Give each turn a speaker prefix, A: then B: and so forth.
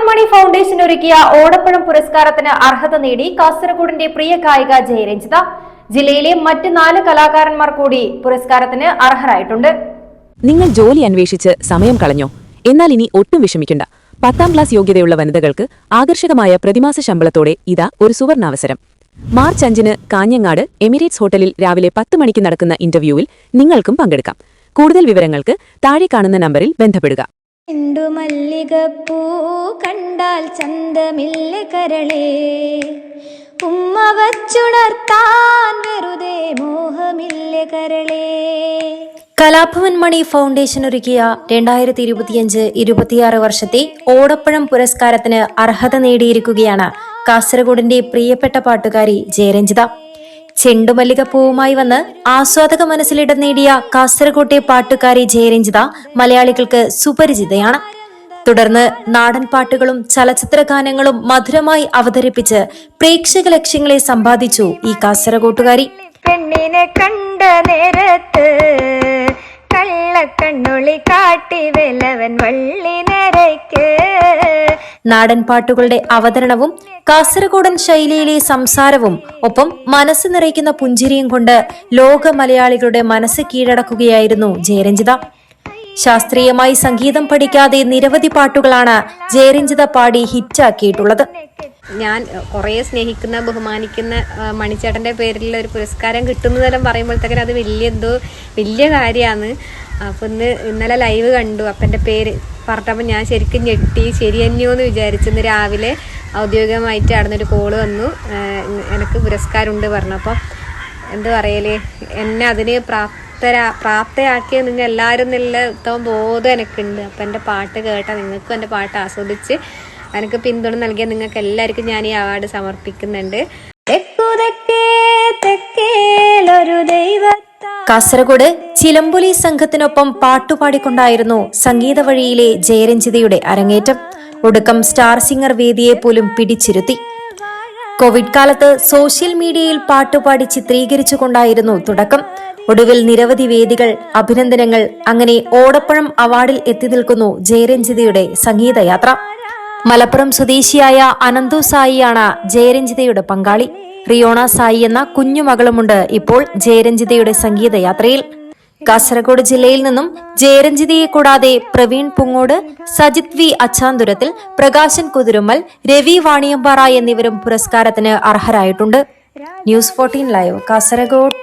A: Kalabhavan foundation ഒരുക്കിയ ഓടപ്പഴം പുരസ്കാരത്തിന് അർഹത നേടി കാസർഗോഡിന്റെ പ്രിയ ഗായിക ജയരഞ്ജിത. ജില്ലയിലെ മറ്റ് 4 കലാകാരന്മാർ കൂടി പുരസ്കാരത്തിന് അർഹരായിട്ടുണ്ട്.
B: നിങ്ങൾ ജോലി അന്വേഷിച്ച് സമയം കളഞ്ഞോ? എന്നാൽ ഇനി ഒട്ടും വിഷമിക്കണ്ട. 10ാം ക്ലാസ് യോഗ്യതയുള്ള വനിതകൾക്ക് ആകർഷകമായ പ്രതിമാസ ശമ്പളത്തോടെ ഇതാ ഒരു സുവർണാവസരം. മാർച്ച് 5-ന് കാഞ്ഞങ്ങാട് എമിറേറ്റ്സ് ഹോട്ടലിൽ രാവിലെ 10 മണിക്ക് നടക്കുന്ന ഇന്റർവ്യൂവിൽ നിങ്ങൾക്കും പങ്കെടുക്കാം. കൂടുതൽ വിവരങ്ങൾക്ക് താഴെ കാണുന്ന നമ്പറിൽ ബന്ധപ്പെടുക.
C: മല്ലികപ്പൂ കണ്ടാൽ ചന്തമില്ല കരളേ, ഉമ്മ വച്ചുണർത്താൻ വെറുതെ മോഹമില്ല കരളേ.
A: കലാഭവൻ മണി ഫൗണ്ടേഷൻ ഒരുക്കിയ 2025-26 വർഷത്തെ ഓടപ്പഴം പുരസ്കാരത്തിന് അർഹത നേടിയിരിക്കുകയാണ് കാസർഗോഡിന്റെ പ്രിയപ്പെട്ട പാട്ടുകാരി ജയരഞ്ജിത. ചെണ്ടുമല്ലികപ്പൂവുമായി വന്ന് ആസ്വാദക മനസ്സിലിടം നേടിയ കാസർഗോട്ടെ പാട്ടുകാരി ജയരഞ്ജിത മലയാളികൾക്ക് സുപരിചിതയാണ്. തുടർന്ന് നാടൻ പാട്ടുകളും ചലച്ചിത്ര ഗാനങ്ങളും മധുരമായി അവതരിപ്പിച്ച് പ്രേക്ഷക ലക്ഷ്യങ്ങളെ സമ്പാദിച്ചു ഈ കാസർഗോട്ടുകാരി.
C: പെണ്ണിനെ കണ്ട നേരത്ത് കള്ളക്കണ്ണുളി കാട്ടി വെലവൻ വള്ളി നിരയ്ക്ക്.
A: നാടൻ പാട്ടുകളുടെ അവതരണവും കാസർഗോഡൻ ശൈലിയിലെ സംസാരവും ഒപ്പം മനസ്സ് നിറയ്ക്കുന്ന പുഞ്ചിരിയും കൊണ്ട് ലോക മലയാളികളുടെ മനസ്സ് കീഴടക്കുകയായിരുന്നു ജയരഞ്ജിത. ശാസ്ത്രീയമായി സംഗീതം പഠിക്കാതെ നിരവധി പാട്ടുകളാണ് ജയരഞ്ജിത പാടി ഹിറ്റാക്കിയിട്ടുള്ളത്.
D: ഞാൻ കുറേ സ്നേഹിക്കുന്ന ബഹുമാനിക്കുന്ന മണിച്ചേട്ടൻ്റെ പേരിലുള്ള ഒരു പുരസ്കാരം കിട്ടുന്നതെല്ലാം പറയുമ്പോഴത്തേക്കും അത് വലിയ കാര്യമാണ്. അപ്പോൾ ഇന്നലെ ലൈവ് കണ്ടു, അപ്പം എൻ്റെ പേര് പറഞ്ഞപ്പോൾ ഞാൻ ശരിക്കും ഞെട്ടി. ശരി തന്നെയോ എന്ന് വിചാരിച്ചു. ഇന്ന് രാവിലെ ഔദ്യോഗികമായിട്ട് അവിടെ ഒരു കോള് വന്നു, എനിക്ക് പുരസ്കാരമുണ്ട് പറഞ്ഞു. അപ്പം എന്താ പറയല്, എന്നെ അതിന് പ്രാപ്തയാക്കിയ നിങ്ങൾ എല്ലാവരും നല്ല ഉത്തമ ബോധം എനിക്കുണ്ട്. അപ്പം എൻ്റെ പാട്ട് കേട്ടാൽ നിങ്ങൾക്കും എൻ്റെ പാട്ട് ആസ്വദിച്ച് എനിക്ക് പിന്തുണ നൽകിയ നിങ്ങൾക്ക് എല്ലാവർക്കും ഞാൻ ഈ അവാർഡ് സമർപ്പിക്കുന്നുണ്ട്.
A: കാസർഗോഡ് ചിലമ്പൊലി സംഘത്തിനൊപ്പം പാട്ടുപാടിക്കൊണ്ടായിരുന്നു സംഗീത വഴിയിലെ ജയരഞ്ജിതയുടെ അരങ്ങേറ്റം. ഒടുക്കം സ്റ്റാർ സിംഗർ വേദിയെ പോലും പിടിച്ചിരുത്തി. കോവിഡ് കാലത്ത് സോഷ്യൽ മീഡിയയിൽ പാട്ടുപാടി ചിത്രീകരിച്ചുകൊണ്ടായിരുന്നു തുടക്കം. ഒടുവിൽ നിരവധി വേദികൾ, അഭിനന്ദനങ്ങൾ, അങ്ങനെ ഓടപ്പഴം അവാർഡിൽ എത്തി നിൽക്കുന്നു ജയരഞ്ജിതയുടെ സംഗീതയാത്ര. മലപ്പുറം സ്വദേശിയായ അനന്തു സായിയാണ് ജയരഞ്ജിതയുടെ പങ്കാളി. റിയോണ സായി എന്ന കുഞ്ഞുമകളുമുണ്ട് ഇപ്പോൾ ജയരഞ്ജിതയുടെ സംഗീതയാത്രയിൽ. കാസർഗോഡ് ജില്ലയിൽ നിന്നും ജയരഞ്ജിതയെ കൂടാതെ പ്രവീൺ പുങ്ങോട്, സജിത് വി അച്ചാന്തുരത്തിൽ, പ്രകാശൻ കുതിരുമ്മൽ, രവി വാണിയമ്പാറ എന്നിവരും പുരസ്കാരത്തിന് അർഹരായിട്ടുണ്ട്. News 14 live Kasaragod.